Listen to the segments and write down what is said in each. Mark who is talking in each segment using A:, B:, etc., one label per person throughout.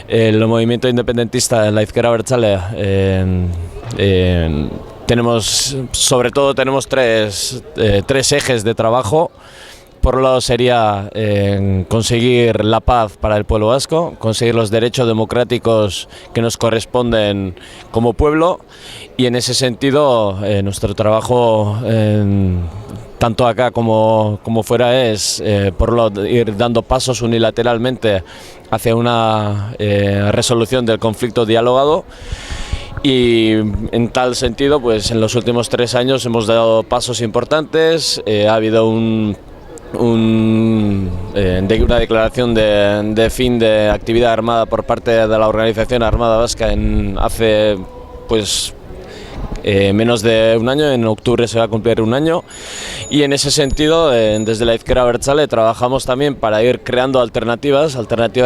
A: El movimiento independentista en la Izquierda Abertzale sobre todo tenemos tres ejes de trabajo. Por un lado sería conseguir la paz para el pueblo vasco, conseguir los derechos democráticos que nos corresponden como pueblo, y en ese sentido nuestro trabajo tanto acá como fuera es por un lado ir dando pasos unilateralmente hacia una resolución del conflicto dialogado. Y en tal sentido, pues en los últimos 3 años hemos dado pasos importantes. Ha habido una declaración de fin de actividad armada por parte de la Organización Armada Vasca hace pues menos de un año. En octubre se va a cumplir un año, y en ese sentido desde la Izquierda Abertzale trabajamos también para ir creando alternativas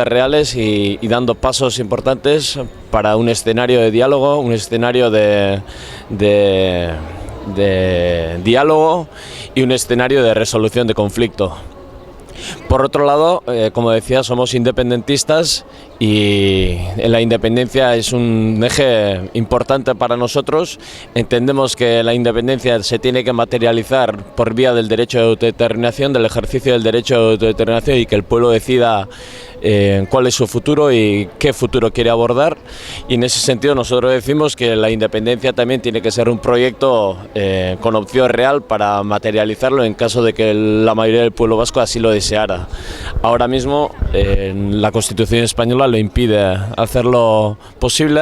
A: reales y dando pasos importantes para un escenario de diálogo, un escenario de diálogo y un escenario de resolución de conflicto. Por otro lado, como decía, somos independentistas y la independencia es un eje importante para nosotros. Entendemos que la independencia se tiene que materializar por vía del derecho de autodeterminación, del ejercicio del derecho de autodeterminación, y que el pueblo decida cuál es su futuro y qué futuro quiere abordar. Y en ese sentido nosotros decimos que la independencia también tiene que ser un proyecto con opción real para materializarlo en caso de que la mayoría del pueblo vasco así lo deseara. Ahora mismo la Constitución española lo impide hacerlo posible,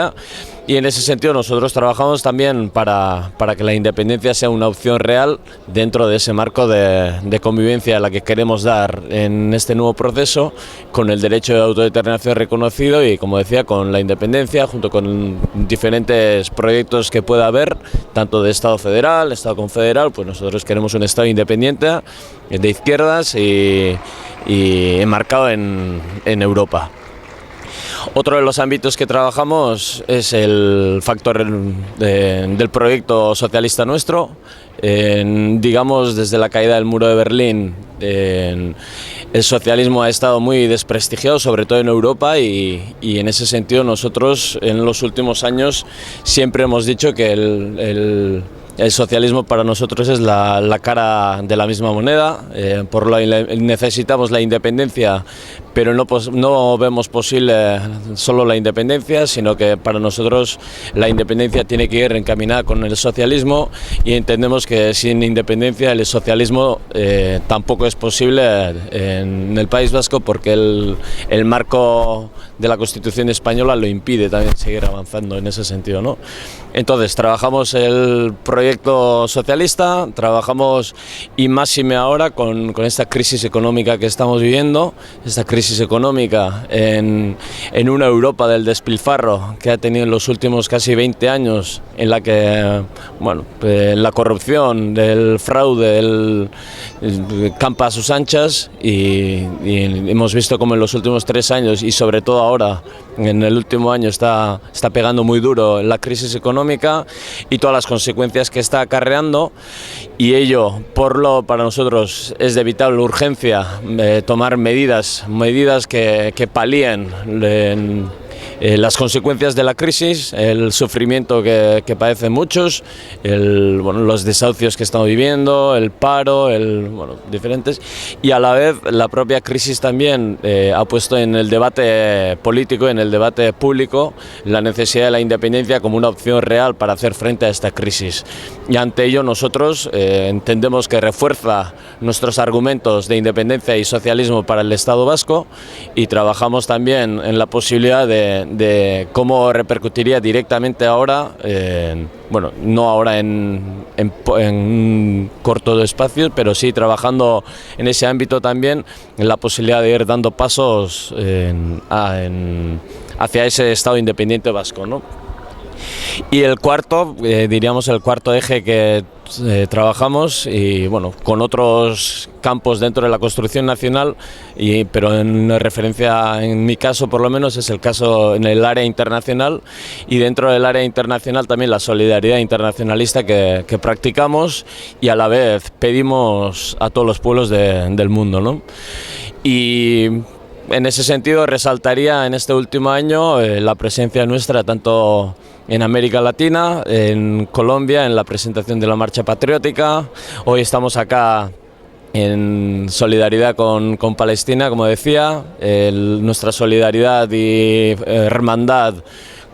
A: y en ese sentido nosotros trabajamos también para que la independencia sea una opción real dentro de ese marco de convivencia a la que queremos dar en este nuevo proceso, con el derecho de autodeterminación reconocido y, como decía, con la independencia, junto con diferentes proyectos que pueda haber, tanto de Estado federal, Estado confederal. Pues nosotros queremos un Estado independiente, de izquierdas y enmarcado en Europa. Otro de los ámbitos que trabajamos es el factor del proyecto socialista nuestro. Digamos, desde la caída del muro de Berlín, el socialismo ha estado muy desprestigiado, sobre todo en Europa, y en ese sentido nosotros en los últimos años siempre hemos dicho que el socialismo para nosotros es la cara de la misma moneda. Necesitamos la independencia, pero no vemos posible solo la independencia, sino que para nosotros la independencia tiene que ir encaminada con el socialismo, y entendemos que sin independencia el socialismo tampoco es posible en el País Vasco, porque el marco de la Constitución española lo impide también seguir avanzando en ese sentido, ¿no? Entonces trabajamos el proyecto socialista, trabajamos, y máxime ahora con esta crisis económica que estamos viviendo, esta crisis económica en una Europa del despilfarro que ha tenido en los últimos casi 20 años, en la que la corrupción, el fraude campa a sus anchas, y hemos visto como en los últimos 3 años, y sobre todo ahora en el último año, está pegando muy duro la crisis económica y todas las consecuencias que está acarreando, y ello para nosotros es de vital urgencia tomar medidas que palíen las consecuencias de la crisis, el sufrimiento que padecen muchos, los desahucios que estamos viviendo, el paro, diferentes, y a la vez la propia crisis también ha puesto en el debate político, en el debate público, la necesidad de la independencia como una opción real para hacer frente a esta crisis. Y ante ello nosotros entendemos que refuerza nuestros argumentos de independencia y socialismo para el Estado vasco, y trabajamos también en la posibilidad de cómo repercutiría directamente ahora, no ahora en corto espacio, pero sí trabajando en ese ámbito también, en la posibilidad de ir dando pasos hacia ese Estado independiente vasco, ¿no? Y el cuarto, diríamos el cuarto eje que trabajamos, y con otros campos dentro de la construcción nacional, pero en referencia, en mi caso por lo menos, es el caso en el área internacional, y dentro del área internacional también la solidaridad internacionalista que practicamos, y a la vez pedimos a todos los pueblos del mundo, ¿no? Y En ese sentido, resaltaría en este último año la presencia nuestra tanto en América Latina, en Colombia, en la presentación de la Marcha Patriótica. Hoy estamos acá en solidaridad con Palestina, como decía, nuestra solidaridad y hermandad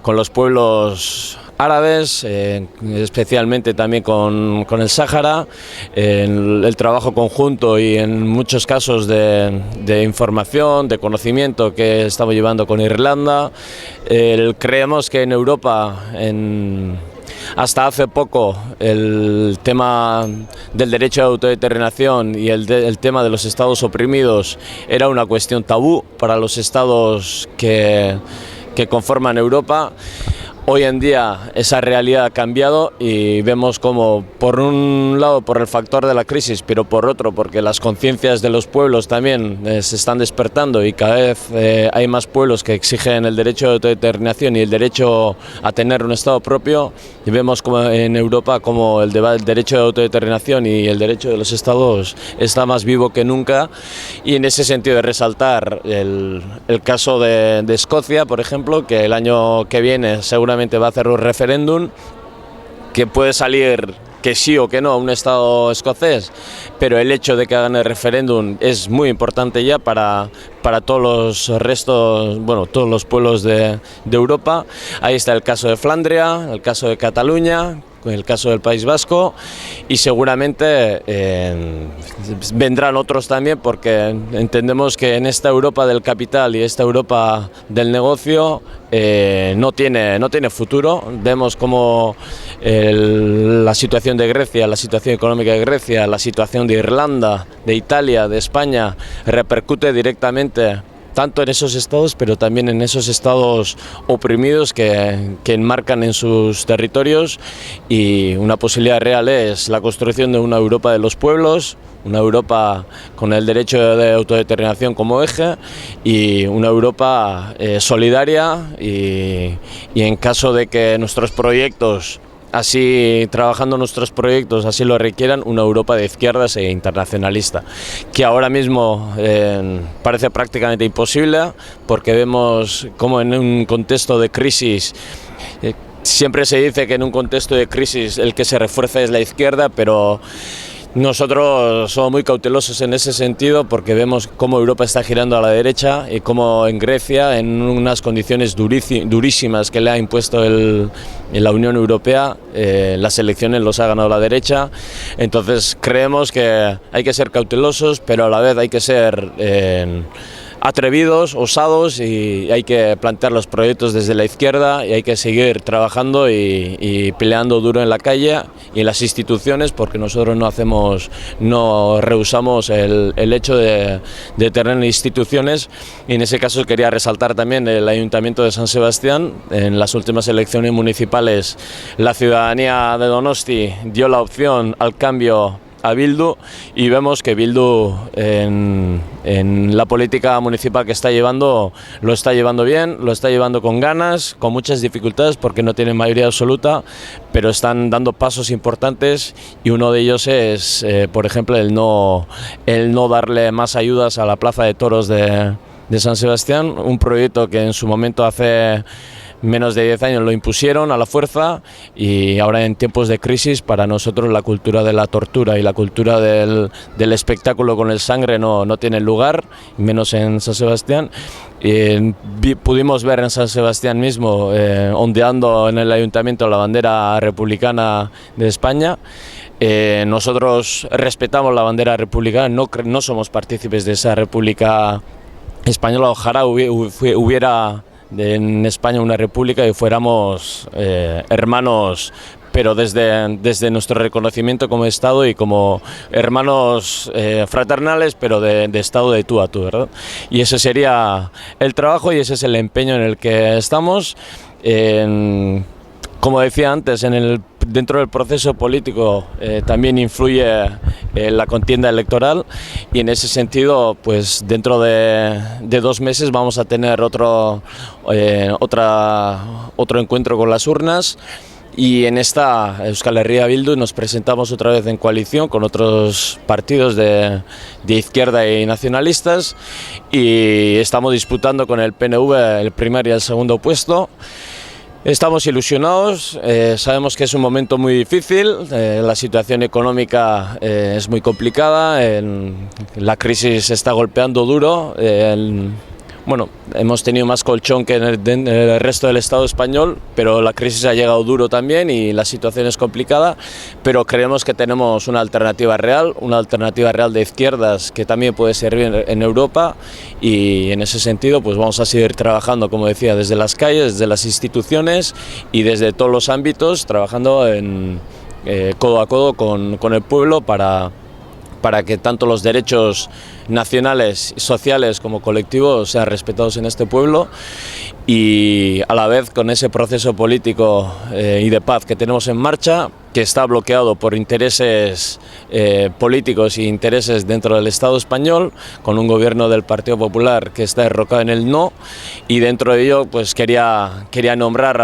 A: con los pueblos árabes, especialmente también con el Sáhara, el trabajo conjunto y en muchos casos de información, de conocimiento que estamos llevando con Irlanda. Creemos que en Europa, hasta hace poco, el tema del derecho de autodeterminación y el tema de los estados oprimidos era una cuestión tabú para los estados que conforman Europa. Hoy en día esa realidad ha cambiado y vemos como, por un lado, por el factor de la crisis, pero por otro, porque las conciencias de los pueblos también se están despertando y cada vez hay más pueblos que exigen el derecho de autodeterminación y el derecho a tener un Estado propio. Y vemos como en Europa como el derecho de autodeterminación y el derecho de los Estados está más vivo que nunca. Y en ese sentido de resaltar el caso de Escocia, por ejemplo, que el año que viene seguramente va a hacer un referéndum, que puede salir que sí o que no a un Estado escocés, pero el hecho de que hagan el referéndum es muy importante ya para todos los restos, bueno, todos los pueblos de Europa. Ahí está el caso de Flandria, el caso de Cataluña, el caso del País Vasco, y seguramente vendrán otros también, porque entendemos que en esta Europa del capital y esta Europa del negocio no tiene futuro. Vemos como la situación de Grecia, la situación económica de Grecia, la situación de Irlanda, de Italia, de España, repercute directamente tanto en esos estados, pero también en esos estados oprimidos que enmarcan en sus territorios. Y una posibilidad real es la construcción de una Europa de los pueblos, una Europa con el derecho de autodeterminación como eje, y una Europa solidaria, y en caso de que nuestros proyectos, así trabajando nuestros proyectos, así lo requieran, una Europa de izquierdas e internacionalista, que ahora mismo parece prácticamente imposible, porque vemos como en un contexto de crisis, siempre se dice que en un contexto de crisis el que se refuerza es la izquierda, pero nosotros somos muy cautelosos en ese sentido, porque vemos cómo Europa está girando a la derecha y cómo en Grecia, en unas condiciones durísimas que le ha impuesto la Unión Europea, las elecciones los ha ganado la derecha. Entonces creemos que hay que ser cautelosos, pero a la vez hay que ser atrevidos, osados, y hay que plantear los proyectos desde la izquierda, y hay que seguir trabajando y peleando duro en la calle y en las instituciones, porque nosotros no rehusamos el hecho de tener instituciones. Y en ese caso quería resaltar también el Ayuntamiento de San Sebastián. En las últimas elecciones municipales la ciudadanía de Donosti dio la opción al cambio a Bildu, y vemos que Bildu en la política municipal que está llevando, lo está llevando bien, lo está llevando con ganas, con muchas dificultades porque no tienen mayoría absoluta, pero están dando pasos importantes, y uno de ellos es, por ejemplo, el no darle más ayudas a la Plaza de Toros de San Sebastián, un proyecto que en su momento hace menos de 10 años lo impusieron a la fuerza, y ahora en tiempos de crisis para nosotros la cultura de la tortura y la cultura del espectáculo con el sangre no tiene lugar, menos en San Sebastián. Pudimos ver en San Sebastián mismo, ondeando en el ayuntamiento, la bandera republicana de España. Nosotros respetamos la bandera republicana, no somos partícipes de esa república española. Ojalá hubiera en España una república y fuéramos hermanos, pero desde nuestro reconocimiento como Estado y como hermanos fraternales, pero de Estado de tú a tú, ¿verdad? Y ese sería el trabajo y ese es el empeño en el que estamos. Como decía antes, dentro del proceso político también influye la contienda electoral, y en ese sentido, pues dentro de 2 meses vamos a tener otro encuentro con las urnas, Y en esta Euskal Herria Bildu nos presentamos otra vez en coalición con otros partidos de izquierda y nacionalistas, y estamos disputando con el PNV el primer y el segundo puesto. Estamos ilusionados, sabemos que es un momento muy difícil, la situación económica es muy complicada, la crisis está golpeando duro. Bueno, hemos tenido más colchón que en el resto del Estado español, pero la crisis ha llegado duro también y la situación es complicada, pero creemos que tenemos una alternativa real de izquierdas que también puede servir en Europa, y en ese sentido pues vamos a seguir trabajando, como decía, desde las calles, desde las instituciones y desde todos los ámbitos, trabajando codo a codo con el pueblo para que tanto los derechos nacionales, sociales como colectivos sean respetados en este pueblo, y a la vez con ese proceso político y de paz que tenemos en marcha, que está bloqueado por intereses políticos y intereses dentro del Estado español, con un gobierno del Partido Popular que está derrocado en el no, y dentro de ello pues quería nombrar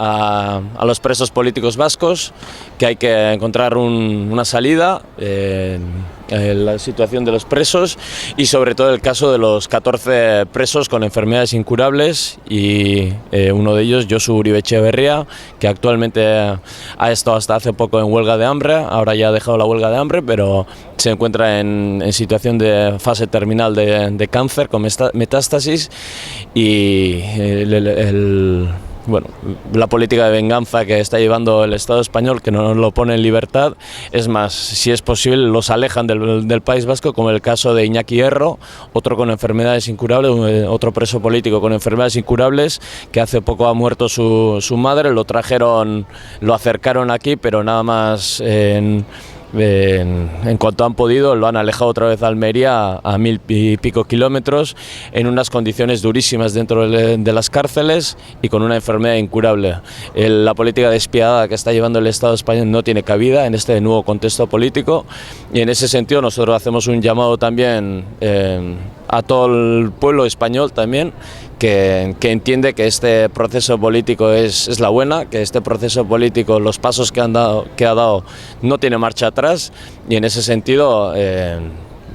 A: a los presos políticos vascos, que hay que encontrar una salida en la situación de los presos, y sobre todo el caso de los 14 presos con enfermedades incurables, y uno de ellos, Josu Uribe Etxeberria, que actualmente ha estado hasta hace poco en huelga de hambre, ahora ya ha dejado la huelga de hambre, pero se encuentra en situación de fase terminal de cáncer con metástasis, y bueno, la política de venganza que está llevando el Estado español, que no lo pone en libertad, es más, si es posible los alejan del País Vasco, como el caso de Iñaki Erro, otro con enfermedades incurables, otro preso político con enfermedades incurables, que hace poco ha muerto su madre, lo acercaron aquí, pero nada más en cuanto han podido lo han alejado otra vez a Almería, a 1000 y pico kilómetros, en unas condiciones durísimas dentro de las cárceles y con una enfermedad incurable. La política despiadada que está llevando el Estado español no tiene cabida en este nuevo contexto político, y en ese sentido nosotros hacemos un llamado también a todo el pueblo español también, que entiende que este proceso político es la buena, que este proceso político, los pasos que ha dado no tiene marcha atrás, y en ese sentido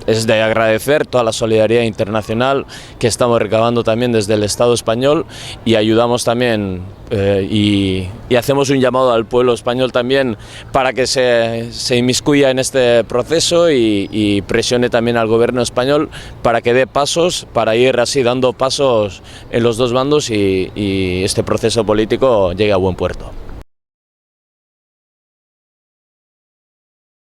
A: es de agradecer toda la solidaridad internacional que estamos recabando también desde el Estado español, y ayudamos también y hacemos un llamado al pueblo español también para que se inmiscuya en este proceso y presione también al gobierno español para que dé pasos, para ir así dando pasos en los dos bandos, y este proceso político llegue a buen puerto.